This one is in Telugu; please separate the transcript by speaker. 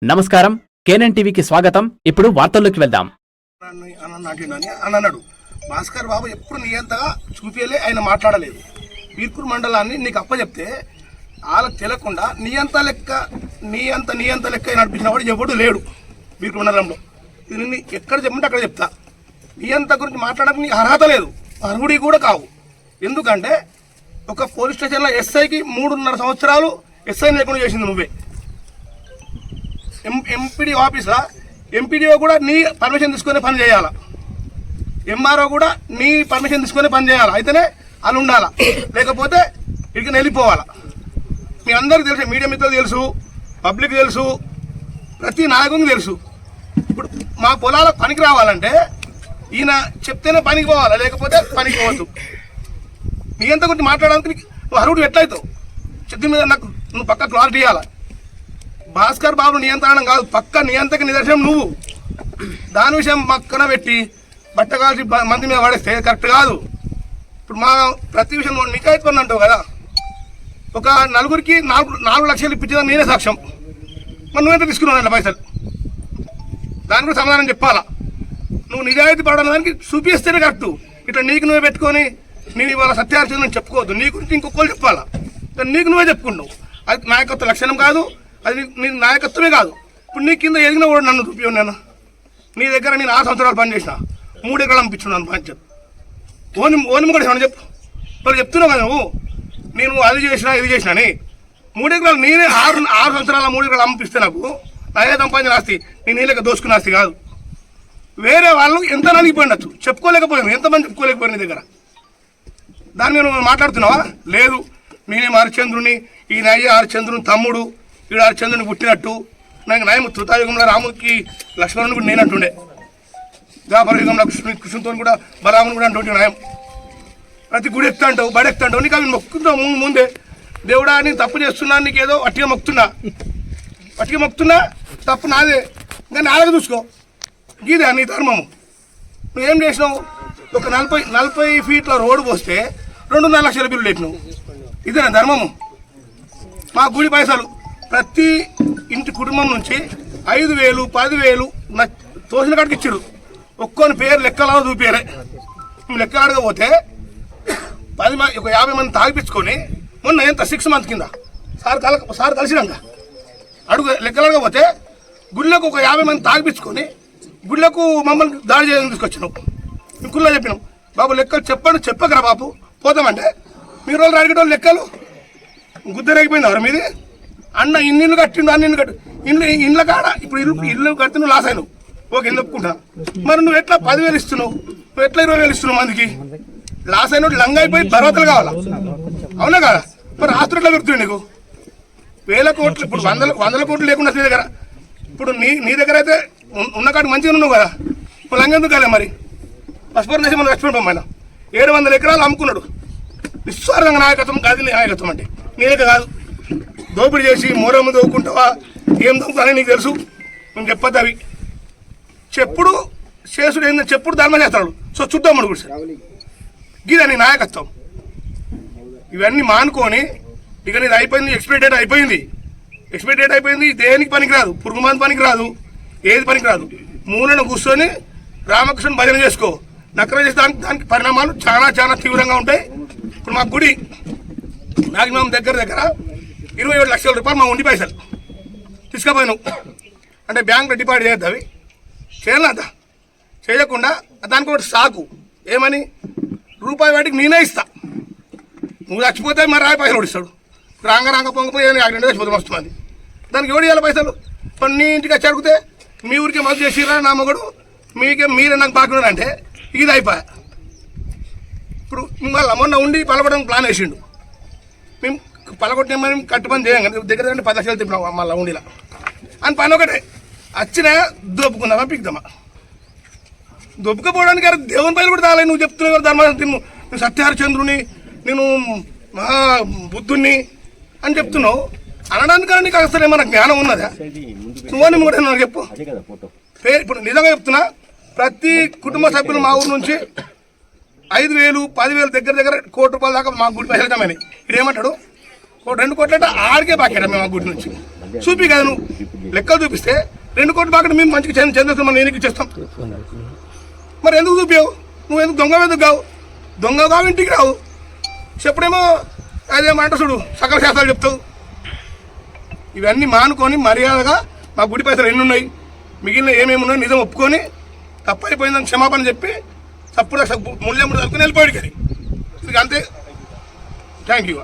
Speaker 1: నమస్కారం, కేఎన్ఎన్ టీవీకి స్వాగతం. ఇప్పుడు వార్తల్లోకి వెళ్దాం.
Speaker 2: అన్నాడు భాస్కర్ బాబు ఎప్పుడు నియంతగా చూపించలే, ఆయన మాట్లాడలేదు. వీర్పూర్ మండలాన్ని నీకు అప్పచెప్తే వాళ్ళకి తెలియకుండా నియంత లెక్క నడిపించిన వాడు ఎవడు లేడు వీర్పూర్ మండలంలో. ఇది ఎక్కడ చెప్పంటే అక్కడ చెప్తా. నియంత గురించి మాట్లాడడానికి నీకు అర్హత లేదు, అర్హుడి కూడా కావు. ఎందుకంటే ఒక పోలీస్ స్టేషన్లో ఎస్ఐకి 3.5 సంవత్సరాలు ఎస్ఐ లేకుండా చేసింది నువ్వే. ఎంపీడీ ఆఫీస్లో ఎంపీడీఓ కూడా నీ పర్మిషన్ తీసుకునే పని చేయాలా, ఎంఆర్ఓ కూడా నీ పర్మిషన్ తీసుకునే పని చేయాలా. అయితేనే వాళ్ళు ఉండాలా, లేకపోతే ఇక్కడికి వెళ్ళిపోవాలా. మీ అందరికీ తెలుసు, మీడియా మిత్రులు తెలుసు, పబ్లిక్ తెలుసు, ప్రతి నాయకునికి తెలుసు. ఇప్పుడు మా పొలాలకు పనికి రావాలంటే ఈయన చెప్తేనే పనికి పోవాలా, లేకపోతే పనికి పోవద్దు. నీ ఎంత గురించి మాట్లాడడానికి నువ్వు అర్హుడు ఎట్లయితావు? చెత్త మీద నాకు నువ్వు పక్క క్లారిటీ ఇవ్వాలా. భాస్కర్ బాబు నియంత్రణ కాదు, పక్క నియంత్రణ నిదర్శనం నువ్వు. దాని విషయం పక్కన పెట్టి బట్ట కాల్చి మంది మీద పడేస్తే కరెక్ట్ కాదు. ఇప్పుడు మా ప్రతి విషయం నిజాయితీ పని అంటావు కదా, ఒక నలుగురికి 4 లక్షలు ఇప్పించేదా నేనే సాక్ష్యం. మరి నువ్వెంత తీసుకున్నావు అట్లా పైసలు? దాని కూడా సమాధానం చెప్పాలా. నువ్వు నిజాయితీ పడడం దానికి చూపిస్తేనే కరెక్ట్. ఇట్లా నీకు నువ్వే పెట్టుకొని నేను ఇవాళ సత్యార్థం చెప్పుకోవద్దు. నీ గురించి ఇంకొకరు చెప్పాలా, నీకు నువ్వే చెప్పుకుంటావు. అది నాయకత్వ లక్షణం కాదు, అది నీ నాయకత్వమే కాదు. ఇప్పుడు నీ కింద ఎదిగిన కూడా నన్ను చూపించాను. నేను నీ దగ్గర నేను 6 సంవత్సరాలు పనిచేసిన, 3 ఎకరాలు అనిపించున్నాను పంచాయత్. ఓని కూడా ఏమన్నా చెప్పు. వాళ్ళు చెప్తున్నావు కదా నువ్వు, నేను అది చేసినా ఇది చేసినా అని. 3 ఎకరాలు నేనే 6 సంవత్సరాల 3 ఎకరాలు అమ్మిస్తే నాకు నాయే సంపాదించిన ఆస్తి, నేను నీళ్ళక దోసుకున్న ఆస్తి కాదు. వేరే వాళ్ళు ఎంత నలిగిపోయినచ్చు, చెప్పుకోలేకపోయాను. ఎంతమంది చెప్పుకోలేకపోయాను నీ దగ్గర. దాని మీద నువ్వు మాట్లాడుతున్నావా? లేదు, నేనేం హరిశ్చంద్రుని, ఈ నయ్య హరిశ్చంద్రుని తమ్ముడు, ఈడు హరిశ్చంద్రుని పుట్టినట్టు. నాకు న్యాయం త్రుతాయుగంలో రాముడికి లక్ష్మణుని కూడా నేను అంటుండే, ద్వాపర యుగంలో కృష్ణుతో కూడా బలరాముని కూడా అంటుంటే న్యాయం. ప్రతి గుడి ఎక్కుతా అంటావు, బడి ఎక్కుతా అంటావు. నీకు అవి మొక్కుతావు ముందే. దేవుడా నేను తప్పు చేస్తున్నా, నీకు ఏదో వట్టిగా మొక్కుతున్నా, తప్పు నాదే, ఇంకా నాలుగు చూసుకో. గీదే నీ ధర్మము. నువ్వేం చేసినావు? ఒక 40 ఫీట్ల రోడ్డు పోస్తే 2.5 లక్షల బిల్లు పెట్టినావు. ఇదేనా ధర్మము? మా గుడి పైసలు ప్రతి ఇంటి కుటుంబం నుంచి 5,000, 10,000 తోసిన కాడికి ఇచ్చారు. ఒక్కొని పేరు లెక్కలా చూపారే. మేము లెక్కలు అడగపోతే 50 మంది తాగిపించుకొని మొన్న ఎంత 6 మంత్స్ కింద సార్ కలిసినాక లెక్కలు అడగపోతే గుళ్ళకు ఒక 50 మంది తాగిపించుకొని గుళ్ళకు మమ్మల్ని దాడి చేయడానికి తీసుకొచ్చినాం. మేము గుళ్ళో చెప్పినాం, బాబు లెక్కలు చెప్పకరా బాబు పోతామంటే మీరు వాళ్ళు అడిగేటోళ్ళు లెక్కలు గుద్దరేగిపోయింది. ఎవరు మీది? అన్న ఇన్ని కట్టిండు, అన్ని కట్టు ఇండ్ల కాడ. ఇప్పుడు ఇల్లు కడితే నువ్వు లాస్ అయినావు, ఓకే ఇల్లు ఒప్పుకుంటా. మరి నువ్వు ఎట్లా 10,000 ఇస్తున్నావు, నువ్వు ఎట్లా 20,000 ఇస్తున్నావు మందికి? లాస్ అయినట్టు లంగ్ అయిపోయి బర్వతలు కావాలా? అవునా కదా? మరి ఆస్తులు ఎట్లా పెడుతున్నాయి నీకు? 1,000 కోట్లు, ఇప్పుడు 100 కోట్లు లేకుండా నీ దగ్గర. ఇప్పుడు నీ దగ్గర అయితే ఉన్న కాడికి మంచిగా ఉన్నావు కదా, ఇప్పుడు లంగ్ ఎందుకు కాలే? మరి పసుపూర్ దేశం మనం రెస్పెక్ట్ అమ్మాయినా 700 ఎకరాలు అమ్ముకున్నాడు. నిస్వార్థంగా నాయకత్వం కాదు నాయకత్వం అంటే. నీ దగ్గర కాదు, దోపిడీ చేసి మూరమ్మ దోవుకుంటావా, ఏం దొంగతానని నీకు తెలుసు. మేము చెప్పొద్దు అవి. చెప్పుడు చేసుడు ఏంటంటే చెప్పుడు ధర్మం చేస్తాడు. సో చూద్దామని కూడా సార్ గీదా నీ నాయకత్వం. ఇవన్నీ మానుకొని ఇక నీది అయిపోయింది, ఎక్స్పైరీ డేట్ అయిపోయింది. దేనికి పనికిరాదు, పురుగు మంది పనికిరాదు, ఏది పనికిరాదు. మూలను కూర్చొని రామకృష్ణ భజన చేసుకో. నకర చేస్తే దానికి పరిణామాలు చాలా తీవ్రంగా ఉంటాయి. ఇప్పుడు మా గుడి మ్యాక్సిమం దగ్గర 27 లక్షల రూపాయలు మా ఉండి పైసలు తీసుకుపోయినావు. అంటే బ్యాంకులో డిపాజిట్ చేయొద్దు, అవి చేయాలంతా చేయకుండా దానికి ఒకటి సాకు ఏమని రూపాయి వాటికి నేనే ఇస్తా, నువ్వు చచ్చిపోతే మరి రాయి పైసలు ఓడిస్తాడు. రాంగ పొంగిపోయి 2 చచ్చిపోతే వస్తుంది. దానికి ఎవడు ఇవ్వాలి పైసలు? ఇప్పుడు నీ ఇంటికి వచ్చి అడిగితే మీ ఊరికి మద్దతు చేసిరా నా మగడు, మీరే నాకు బాగున్నాడు అంటే ఇది అయిపోయా. ఇప్పుడు మళ్ళీ మొన్న ఉండి పలగొట్టడానికి ప్లాన్ వేసిండు. మేము పలగొట్టినామని కట్టుపని చేయం కదా, దగ్గర 10 లక్షలు తిప్పినాం మళ్ళీ ఉండిలా అని. పని ఒకటే, వచ్చినా దోపుకుందామా పిక్దామా. దొప్పుకపోవడానికి దేవుని పైలు కూడా తాలే. నువ్వు చెప్తున్నావు కదా ధర్మ, నేను సత్యహరిచంద్రుని, నేను మహాబుద్ధుణ్ణి అని చెప్తున్నావు. అనడానికి నీకు అసలు ఏమన్నా జ్ఞానం ఉన్నదా? నువ్వని కూడా నాకు చెప్పు. ఇప్పుడు నిజంగా చెప్తున్నా, ప్రతి కుటుంబ సభ్యులు మా ఊరు నుంచి 5,000, 10,000 దగ్గర ₹1 కోటి దాకా మా గుడి పైసలు జమైనాయి. ఇదేమంటాడు, 2 కోట్ల ఆడికే బాకేట మేము ఆ గుడి నుంచి. చూపి కదా నువ్వు లెక్కలు చూపిస్తే 2 కోట్ల బాగా మేము మంచిగా చెందుతాం, మనం ఎన్నిక చేస్తాం. మరి ఎందుకు చూపించావు? నువ్వు ఎందుకు దొంగ ఎందుకు కావు? దొంగ కావు ఇంటికి రావు, చెప్పుడేమో అదేమంట చూడు సకల శాస్త్రాలు చెప్తావు. ఇవన్నీ మానుకొని మర్యాదగా మా గుడి పైసలు ఎన్ని ఉన్నాయి, మిగిలిన ఏమేమి ఉన్నాయో నిజం ఒప్పుకొని తప్పైపోయిందని క్షమాపణ చెప్పి తప్పుడు ముళ్ళెముడు తప్పుకొని వెళ్ళిపోయాడు. కానీ ఇది అంతే. Thank you.